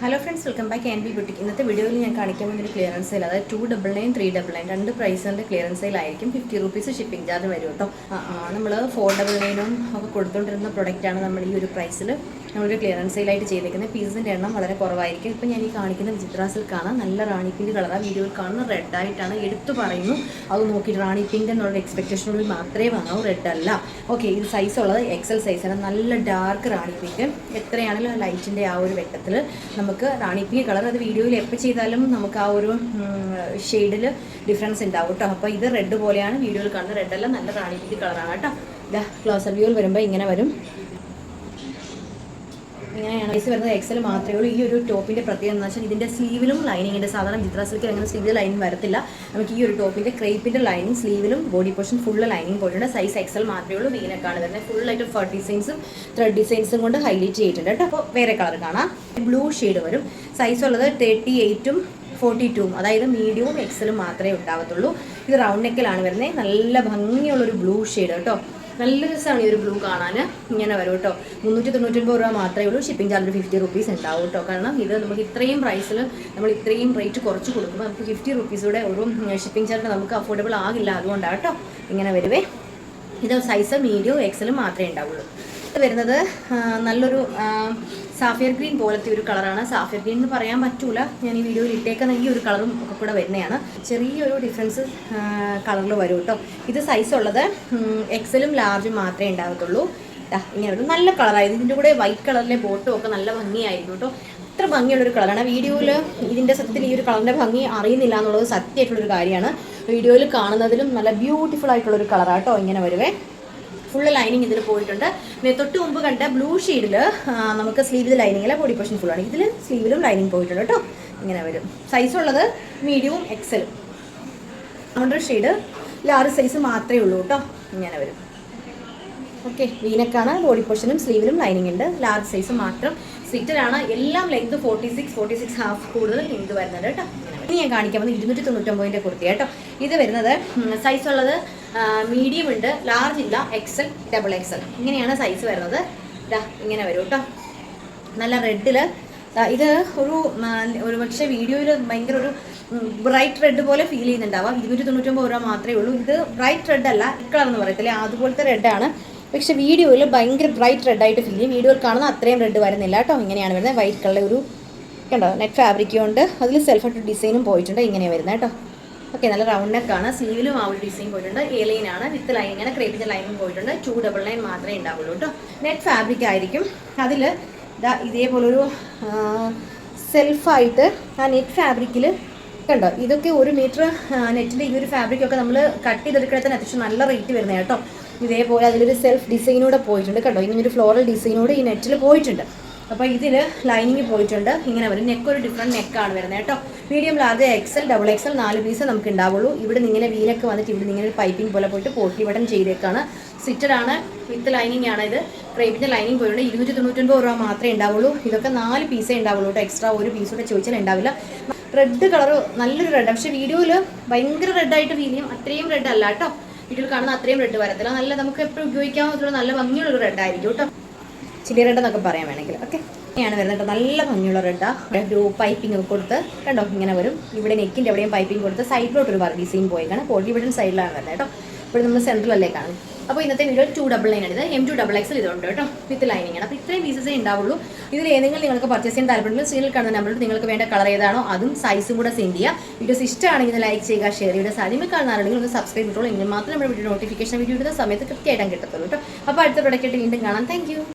Hello friends, welcome back NB boutique. ഇന്നത്തെ വീഡിയോയിൽ ഞാൻ കാണിക്കാൻ പോകുന്ന ക്ലിയറൻസ് സെയിൽ, അതായത് 299, 399 രണ്ട് പ്രൈസിൻ്റെ ക്ലിയറൻസ് സെയിൽ ആയിരിക്കും. 50 rupees ഷിപ്പിംഗ് ചാർജ് വരും കേട്ടോ. നമ്മൾ 499 ഒക്കെ കൊടുത്തുകൊണ്ടിരുന്ന പ്രൊഡക്റ്റാണ് നമ്മൾ ഈ ഒരു പ്രൈസിൽ നമ്മളൊരു ക്ലിയറൻസ് സെയിലായിട്ട് ചെയ്തേക്കുന്നത്. പീസിൻ്റെ എണ്ണം വളരെ കുറവായിരിക്കും. ഇപ്പം ഞാൻ ഈ കാണിക്കുന്ന വിചിത്ര സിൽക്കാണ്. നല്ല റാണി പിങ്ക് കളറാണ്. വീഡിയോയിൽ കാണുന്ന റെഡ് ആയിട്ടാണ് എടുത്തു പറയുന്നു. അത് നോക്കിയിട്ട് റാണി പിങ്ക് എന്നുള്ള എക്സ്പെക്ടേഷനുള്ളിൽ മാത്രമേ വാങ്ങാവൂ, റെഡ് അല്ല. ഓക്കെ, ഇത് സൈസ് ഉള്ളത് XL സൈസാണ്. നല്ല ഡാർക്ക് റാണി പിങ്ക്. എത്രയാണെങ്കിലും ലൈറ്റിൻ്റെ ആ ഒരു വെട്ടത്തിൽ നമുക്ക് റാണി പിങ്ക് കളർ അത് വീഡിയോയിൽ എപ്പോൾ ചെയ്താലും നമുക്ക് ആ ഒരു ഷെയ്ഡിൽ ഡിഫറൻസ് ഉണ്ടാവും കേട്ടോ. അപ്പോൾ ഇത് റെഡ് പോലെയാണ് വീഡിയോയിൽ കാണുന്നത്, റെഡ് അല്ല, നല്ല റാണി പിങ്ക് കളറാണ് കേട്ടോ. ഇതാ ക്ലോസർ വ്യൂവിൽ വരുമ്പോൾ ഇങ്ങനെ വരും. ഇങ്ങനെയാണ് സൈസ് വരുന്നത്. XL മാത്രമേ ഉള്ളൂ. ഈ ഒരു ടോപ്പിൻ്റെ പ്രത്യേകത എന്ന് വെച്ചാൽ ഇതിൻ്റെ സ്ലീവിലും ലൈനിങ് ഉണ്ട്. സാധാരണ ചിത്ര സിൽക്കിൽ അങ്ങനെ സ്ലീവിൽ ലൈനിങ് വരത്തില്ല. നമുക്ക് ഈ ഒരു ടോപ്പിൻ്റെ ക്രേപ്പിൻ്റെ ലൈനിങ് സ്ലീവിലും ബോഡി പോർഷൻ ഫുള്ള് ലൈനിങ് പോയിട്ടുണ്ട്. സൈസ് XL മാത്രമേ ഉള്ളൂ. വീനക്കാണ് വരുന്നത്. ഫുള്ളായിട്ട് ഫർ ഡിസൈൻസും ത്രെഡ് ഡിസൈൻസും കൊണ്ട് ഹൈലൈറ്റ് ചെയ്തിട്ടുണ്ട് കേട്ടോ. അപ്പോൾ വേറെ കളർ കാണാം. ബ്ലൂ ഷെയ്ഡ് വരും. സൈസ് ഉള്ളത് 38ഉം 42ഉം, അതായത് മീഡിയവും XL മാത്രമേ ഉണ്ടാവത്തുള്ളൂ. ഇത് റൗണ്ട് നെക്കിലാണ് വരുന്നത്. നല്ല ഭംഗിയുള്ളൊരു ബ്ലൂ ഷെയ്ഡ് കേട്ടോ. നല്ല രസമാണ് ഈ ഒരു ബ്ലൂ കാണാൻ. ഇങ്ങനെ വരും കേട്ടോ. 399 രൂപ മാത്രമേ ഉള്ളൂ. ഷിപ്പിംഗ് ചാർജ് 50 rupees ഉണ്ടാവും കേട്ടോ. കാരണം ഇത് നമുക്ക് ഇത്രയും പ്രൈസിൽ നമ്മൾ ഇത്രയും റേറ്റ് കുറച്ച് കൊടുക്കുമ്പോൾ നമുക്ക് 50 rupees ഒരു ഷിപ്പിംഗ് ചാർജ് നമുക്ക് അഫോർഡബിൾ ആകില്ല. അതുകൊണ്ടാണ് കേട്ടോ ഇങ്ങനെ വരുവേ. ഇത് സൈസ് മീഡിയം XL മാത്രമേ ഉണ്ടാവുള്ളൂ. ഇത് വരുന്നത് നല്ലൊരു സാഫിയർ ഗ്രീൻ പോലത്തെ ഒരു കളറാണ്. സാഫിയർ ഗ്രീൻ എന്ന് പറയാൻ പറ്റൂല, ഞാൻ ഈ വീഡിയോയിൽ ഇട്ടേക്കുന്ന ഈ ഒരു കളറും ഒക്കെ കൂടെ വരുന്നതാണ്. ചെറിയൊരു ഡിഫറൻസ് കളറിൽ വരും കേട്ടോ. ഇത് സൈസ് ഉള്ളത് XLും ലാർജും മാത്രമേ ഉണ്ടാകത്തുള്ളൂ. ഇങ്ങനെ വരും. നല്ല കളറായത്. ഇതിൻ്റെ കൂടെ വൈറ്റ് കളറിലെ ബോട്ടും ഒക്കെ നല്ല ഭംഗിയായിരുന്നു കേട്ടോ. അത്ര ഭംഗിയുള്ളൊരു കളറാണ്. വീഡിയോയിൽ ഇതിൻ്റെ സത്യത്തിൽ ഈ ഒരു കളറിൻ്റെ ഭംഗി അറിയുന്നില്ല എന്നുള്ളത് സത്യമായിട്ടുള്ളൊരു കാര്യമാണ്. വീഡിയോയിൽ കാണുന്നതിലും നല്ല ബ്യൂട്ടിഫുൾ ആയിട്ടുള്ളൊരു കളറാണ് കേട്ടോ. ഇങ്ങനെ വരുവേ. ഫുള്ള് ലൈനിങ് ഇതിൽ പോയിട്ടുണ്ട്. പിന്നെ തൊട്ട് മുമ്പ് കണ്ട ബ്ലൂ ഷെയ്ഡിൽ നമുക്ക് സ്ലീവിൽ ലൈനിങ് അല്ല, ബോഡി പോർഷൻ ഫുള്ളാണ്. ഇതിൽ സ്ലീവിലും ലൈനിങ് പോയിട്ടുണ്ട് കേട്ടോ. ഇങ്ങനെ വരും. സൈസ് ഉള്ളത് മീഡിയവും XLും. നമ്മുടെ ഷെയ്ഡ് ലാർജ് സൈസ് മാത്രമേ ഉള്ളൂ കേട്ടോ. ഇങ്ങനെ വരും. ഓക്കെ, വീനക്കാണ്. ബോഡി പോർഷനും സ്ലീവിലും ലൈനിങ് ഉണ്ട്. ലാർജ് സൈസ് മാത്രം. സ്ലിറ്ററാണ്. എല്ലാം ലെങ്ത് 46 ഹാഫ് കൂടുതൽ ലെങ്ത് വരുന്നത് കേട്ടോ. ഇനി ഞാൻ കാണിക്കാൻ വന്നത് 299 കുർത്തി കേട്ടോ. ഇത് വരുന്നത് സൈസ് ഉള്ളത് മീഡിയം ഉണ്ട്, ലാർജ് ഇല്ല, XL, XXL ഇങ്ങനെയാണ് സൈസ് വരുന്നത്. ഇങ്ങനെ വരും കേട്ടോ. നല്ല റെഡിൽ ഇത് ഒരു പക്ഷേ വീഡിയോയിൽ ഭയങ്കര ഒരു ബ്രൈറ്റ് റെഡ് പോലെ ഫീൽ ചെയ്യുന്നുണ്ടാവാം. 299 രൂപ മാത്രമേ ഉള്ളൂ. ഇത് ബ്രൈറ്റ് റെഡ് അല്ല, കളർ എന്ന് പറയത്തില്ലേ, അതുപോലത്തെ റെഡാണ്. പക്ഷേ വീഡിയോയിൽ ഭയങ്കര ബ്രൈറ്റ് റെഡായിട്ട് ഫീൽ ചെയ്യും. വീഡിയോയിൽ കാണുന്ന അത്രയും റെഡ് വരുന്നില്ല കേട്ടോ. ഇങ്ങനെയാണ് വരുന്നത്. വൈറ്റ് കളർ ഒരു കണ്ടോ നെറ്റ് ഫാബ്രിക് കൊണ്ട് അതിൽ സെൽഫ് ഡിസൈനും പോയിട്ടുണ്ട്. ഇങ്ങനെയാണ് വരുന്നത് കേട്ടോ. ഓക്കെ, നല്ല റൗണ്ട് നെക്കാണ്. സ്ലീവിലും ആ ഒരു ഡിസൈൻ പോയിട്ടുണ്ട്. എ ലൈനാണ്, വിത്ത് ലൈനിങ്ങനെ ക്രേപ്പിൻ്റെ ലൈനും പോയിട്ടുണ്ട്. 299 മാത്രമേ ഉണ്ടാവുള്ളൂ കേട്ടോ. നെറ്റ് ഫാബ്രിക് ആയിരിക്കും. അതിൽ ഇതേപോലൊരു സെൽഫായിട്ട് ആ നെറ്റ് ഫാബ്രിക്കിൽ കണ്ടോ, ഇതൊക്കെ 1 മീറ്റർ നെറ്റിൻ്റെ ഈ ഒരു ഫാബ്രിക്കൊക്കെ നമ്മൾ കട്ട് ചെയ്തെടുക്കണത്തിന് അത്യാവശ്യം നല്ല റേറ്റ് വരുന്നത് കേട്ടോ. ഇതേപോലെ അതിലൊരു സെൽഫ് ഡിസൈനൂടെ പോയിട്ടുണ്ട് കണ്ടോ. ഇങ്ങനൊരു ഫ്ലോറൽ ഡിസൈനൂടെ ഈ നെറ്റിൽ പോയിട്ടുണ്ട്. അപ്പോൾ ഇതിൽ ലൈനിങ് പോയിട്ടുണ്ട്. ഇങ്ങനെ വരും. നെക്കൊരു ഡിഫറെൻറ്റ് നെക്കാണ് വരുന്നത് കേട്ടോ. Medium, large, XL, XXL 4 piece നമുക്ക് ഉണ്ടാവുള്ളൂ. ഇവിടെ നിന്ന് ഇങ്ങനെ വീനൊക്കെ വന്നിട്ട് ഇവിടെ നിന്ന് ഇങ്ങനെ പൈപ്പിംഗ് പോലെ പോയിട്ട് പോട്ടി ബട്ടൺ ചെയ്തേക്കാണ്. സ്റ്റിച്ചഡാണ്, വിത്ത് ലൈനിങ് ആണ്. ഇത് ക്രേപ്പിൻ്റെ ലൈനിങ് പോയിട്ടുണ്ട്. 299 രൂപ മാത്രമേ ഉണ്ടാവുള്ളൂ. ഇതൊക്കെ 4 പീസേ ഉണ്ടാവുള്ളൂ കേട്ടോ. എക്സ്ട്രാ ഒരു പീസ് കൂടെ ചോദിച്ചാൽ ഉണ്ടാവില്ല. റെഡ് കളർ നല്ലൊരു റെഡ്, പക്ഷേ വീഡിയോയിൽ ഭയങ്കര റെഡായിട്ട് ഫീൽ ചെയ്യും. അത്രയും റെഡ് അല്ല കേട്ടോ. വീഡിയോയിൽ കാണുന്ന അത്രയും റെഡ് വരത്തില്ല. നല്ല നമുക്ക് എപ്പോഴും ഉപയോഗിക്കാവുന്ന നല്ല ഭംഗിയുള്ളൊരു റെഡായിരിക്കും കേട്ടോ. ചില്ലി റെഡ് എന്നൊക്കെ പറയാൻ വേണമെങ്കിൽ. ഓക്കെ, ഇങ്ങനെയാണ് വരുന്നത് കേട്ടോ. നല്ല ഭംഗിയുള്ള റെഡാ. ഒരു പൈപ്പിംഗ് ഒക്കെ കൊടുത്ത് കണ്ടോ ഇങ്ങനെ വരും. ഇവിടെ നെക്കിൻ്റെ എവിടെയും പൈപ്പിംഗ് കൊടുത്ത് സൈഡിലോട്ടൊരു ഡിസൈൻ പോയിക്കാണ്. കോടി ഇവിടെ സൈഡിലാണ് വരുന്നത് കേട്ടോ. ഇപ്പോൾ നമ്മൾ സെൻട്രലല്ലേ കാണും. അപ്പോൾ ഇന്നത്തെ വീഡിയോ 299 ആണ്. ഇത് M2XXL ഇതുണ്ട് കേട്ടോ, വിത്ത് ലൈനിങ് ആണ്. അപ്പോൾ ഇത്രയും പീസസേ ഉണ്ടാവുള്ളൂ. ഇതിൽ ഏതെങ്കിലും നിങ്ങൾക്ക് പർച്ചേസ് ചെയ്യാൻ താല്പര്യമുണ്ടെങ്കിൽ സ്ക്രീനിൽ കാണുന്ന നമ്പറിൽ നിങ്ങൾക്ക് വേണ്ട കളർ ഏതാണോ അതും സൈസും കൂടെ സെൻഡ് ചെയ്യുക. വീഡിയോസ് ഇഷ്ടമാണെങ്കിൽ ലൈക്ക് ചെയ്യുക, ഷെയർ ചെയ്യുക. സാധ്യമേ കാണുന്നതാണെങ്കിൽ ഒന്ന് സബ്സ്ക്രൈബ് ചെയ്തോളൂ. എങ്കിൽ മാത്രമേ നമ്മുടെ വീഡിയോ നോട്ടിഫിക്കേഷൻ വീഡിയോ ഇടുന്ന സമയത്ത് കൃത്യമായിട്ടും കിട്ടത്തുള്ളൂ കേട്ടോ. അപ്പോൾ അടുത്ത പ്രൊഡക്റ്റായിട്ട് വീണ്ടും കാണാം. താങ്ക്